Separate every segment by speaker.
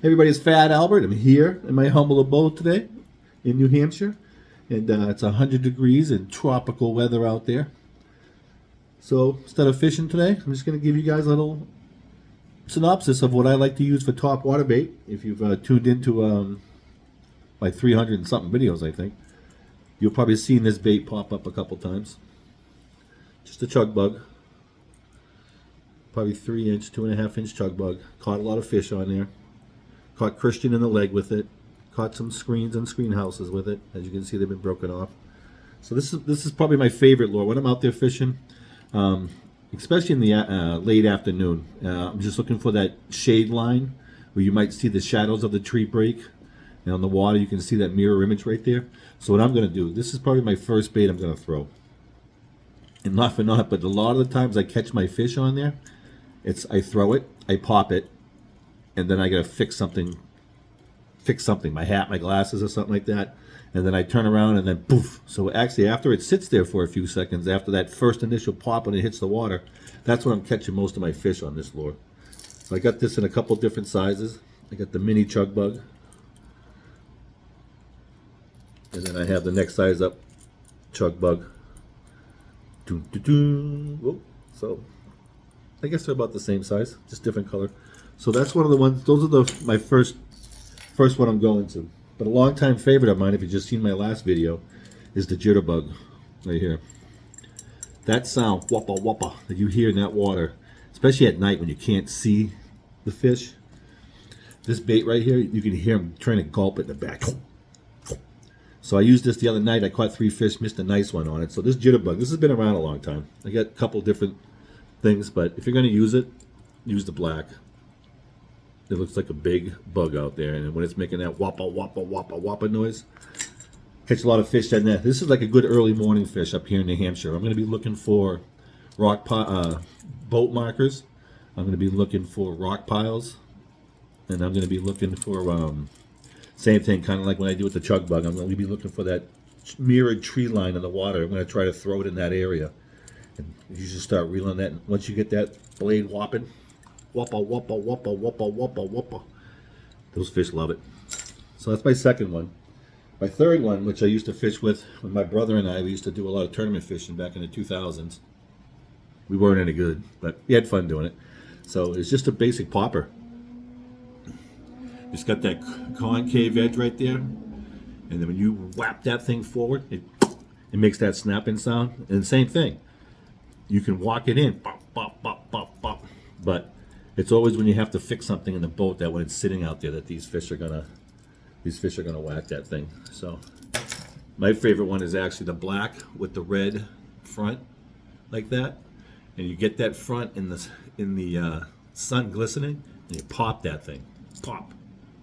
Speaker 1: Everybody's Fat Albert. I'm here in my humble abode today in New Hampshire, and it's 100 degrees and tropical weather out there. So instead of fishing today, I'm just going to give you guys a little synopsis of what I like to use for top water bait. If you've tuned into my 300 and something videos, I think, you'll probably seen this bait pop up a couple times. Just a chug bug. Probably 3-inch, 2.5-inch chug bug. Caught a lot of fish on there. Caught Christian in the leg with it. Caught some screens and screen houses with it. As you can see, they've been broken off. So this is probably my favorite lure when I'm out there fishing, especially in the late afternoon. I'm just looking for that shade line where you might see the shadows of the tree break. And on the water, you can see that mirror image right there. So what I'm going to do, this is probably my first bait I'm going to throw. And not for naught, but a lot of the times I catch my fish on there, I throw it, I pop it, and then I gotta fix something, my hat, my glasses, or something like that, and then I turn around and then poof. So actually, after it sits there for a few seconds, after that first initial pop when it hits the water, that's when I'm catching most of my fish on this lure. So I got this in a couple different sizes. I got the mini chug bug, and then I have the next size up chug bug. Whoa. So I guess they're about the same size, just different color. So that's one of the ones. Those are my first one I'm going to. But a long-time favorite of mine, if you've just seen my last video, is the jitterbug right here. That sound, whoppa whoppa, that you hear in that water, especially at night when you can't see the fish. This bait right here, you can hear him trying to gulp it in the back. So I used this the other night. I caught 3 fish, missed a nice one on it. So this jitterbug, this has been around a long time. I got a couple different things, but if you're going to use it, use the black. It looks like a big bug out there, and when it's making that whoppa whoppa whoppa whoppa noise, catch a lot of fish in there. This is like a good early morning fish up here in New Hampshire. I'm going to be looking for boat markers. I'm going to be looking for rock piles, and I'm going to be looking for same thing, kind of like when I do with the chug bug. I'm going to be looking for that mirrored tree line in the water. I'm going to try to throw it in that area. And you just start reeling that. Once you get that blade whopping, whoppa, whoppa, whoppa, whoppa, whoppa, whoppa, those fish love it. So that's my second one. My third one, which I used to fish with my brother and I, we used to do a lot of tournament fishing back in the 2000s. We weren't any good, but we had fun doing it. So it's just a basic popper. It's got that concave edge right there. And then when you whap that thing forward, it makes that snapping sound. And same thing. You can walk it in, bop, bop, bop, bop, bop. But it's always when you have to fix something in the boat that when it's sitting out there that these fish are gonna whack that thing. So my favorite one is actually the black with the red front, like that. And you get that front in the sun glistening, and you pop that thing, pop,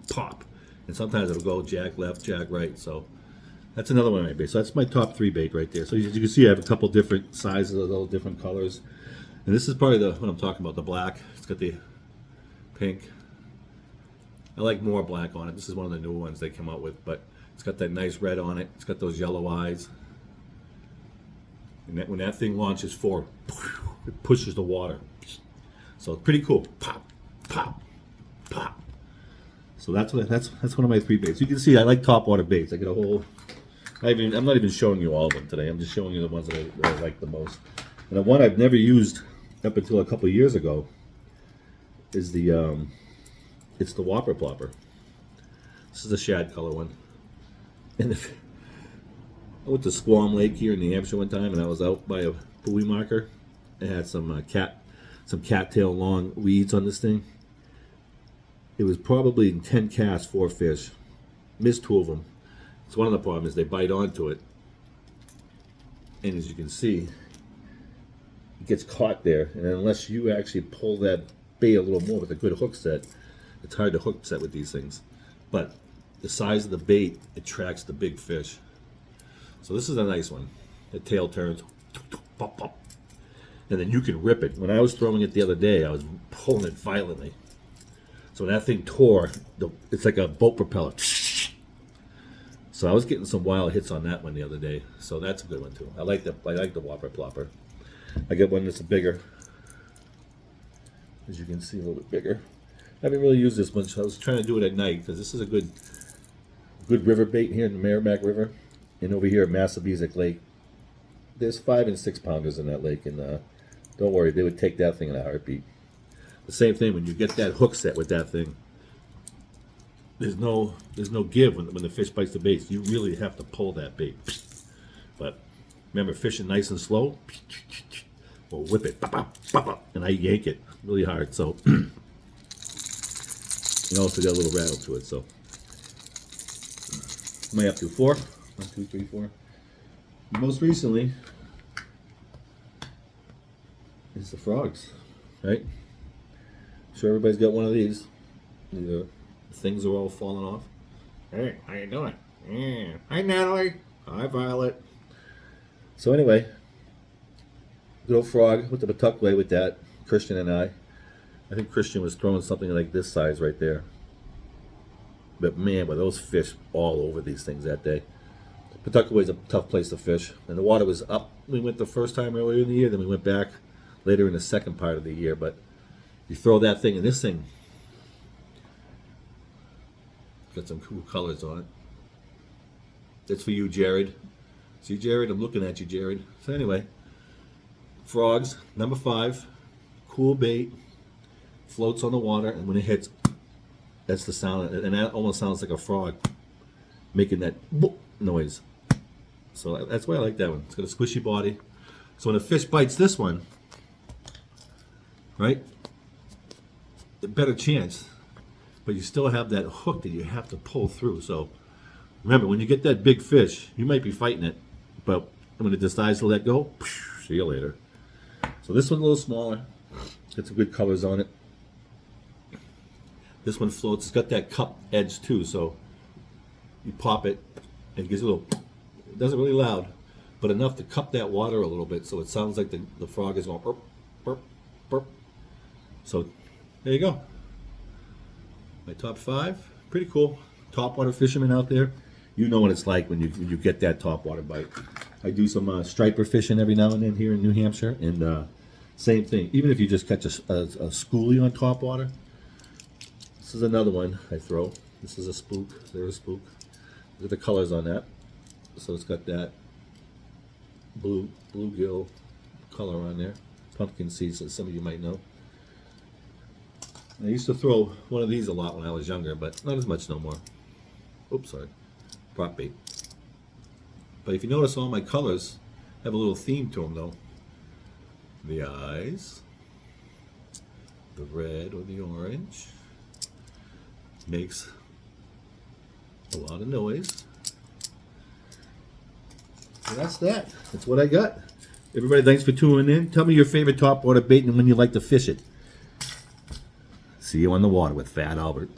Speaker 1: pop. And sometimes it'll go jack left, jack right. So that's another one of my baits. So that's my top 3 bait right there. So as you can see, I have a couple different sizes of those different colors. And this is probably what I'm talking about, the black. It's got the pink. I like more black on it. This is one of the new ones they come out with, but it's got that nice red on it. It's got those yellow eyes. And when that thing launches forward, it pushes the water. So it's pretty cool. Pop, pop, pop. So that's one of my 3 baits. You can see I like top water baits. I get a whole. I'm not even showing you all of them today. I'm just showing you the ones that I like the most. And the one I've never used up until a couple of years ago is it's the Whopper Plopper. This is a shad color one. And I went to Squam Lake here in New Hampshire one time, and I was out by a buoy marker. It had some cattail long weeds on this thing. It was probably 10 casts, 4 fish. Missed 2 of them. So one of the problems is they bite onto it, and as you can see, it gets caught there. And unless you actually pull that bait a little more with a good hook set, it's hard to hook set with these things. But the size of the bait attracts the big fish. So this is a nice one. The tail turns, pop, pop, and then you can rip it. When I was throwing it the other day, I was pulling it violently. So when that thing tore, it's like a boat propeller. So I was getting some wild hits on that one the other day. So that's a good one too. I like the Whopper Plopper. I get one that's bigger. As you can see, a little bit bigger. I haven't really used this much. I was trying to do it at night because this is a good river bait here in the Merrimack River, and over here at Massapequa Lake. There's 5 and 6 pounders in that lake, and don't worry, they would take that thing in a heartbeat. The same thing when you get that hook set with that thing. There's no give when the fish bites the bait. You really have to pull that bait. But remember, fishing nice and slow, or whip it, and I yank it really hard. So you also got a little rattle to it. So am I up to 4? 1, 2, 3, 4. Most recently is the frogs, right? Sure, everybody's got one of these. The things are all falling off. Hey, how you doing? Yeah. Hi, Natalie. Hi, Violet. So anyway, good old frog with the Pawtucket with that. Christian and I think Christian was throwing something like this size right there. But man, were those fish all over these things that day. Pawtucket is a tough place to fish, and the water was up. We went the first time earlier in the year, then we went back later in the second part of the year. But you throw that thing, and this thing got some cool colors on it. That's for you, Jared. See, Jared, I'm looking at you, Jared. So anyway, frogs, number 5, cool bait, floats on the water, and when it hits, that's the sound, and that almost sounds like a frog making that boop noise. So that's why I like that one. It's got a squishy body. So when a fish bites this one, right, a better chance, but you still have that hook that you have to pull through. So remember, when you get that big fish, you might be fighting it, but when it decides to let go, see you later. So this one's a little smaller. Got some good colors on it. This one floats. It's got that cup edge too, so you pop it, and it gives a little, it doesn't really loud, but enough to cup that water a little bit so it sounds like the frog is going burp, burp, burp. So there you go. My top 5. Pretty cool. Topwater fishermen out there, you know what it's like when you get that topwater bite. I do some striper fishing every now and then here in New Hampshire, and same thing. Even if you just catch a schoolie on topwater, this is another one I throw. This is a spook. There's a spook. Look at the colors on that. So it's got that bluegill color on there. Pumpkin seeds, as some of you might know. I used to throw one of these a lot when I was younger, but not as much no more. Oops, sorry. Prop bait. But if you notice, all my colors have a little theme to them, though. The eyes, the red or the orange, makes a lot of noise. And that's that. That's what I got. Everybody, thanks for tuning in. Tell me your favorite topwater bait and when you like to fish it. See you on the water with Fat Albert.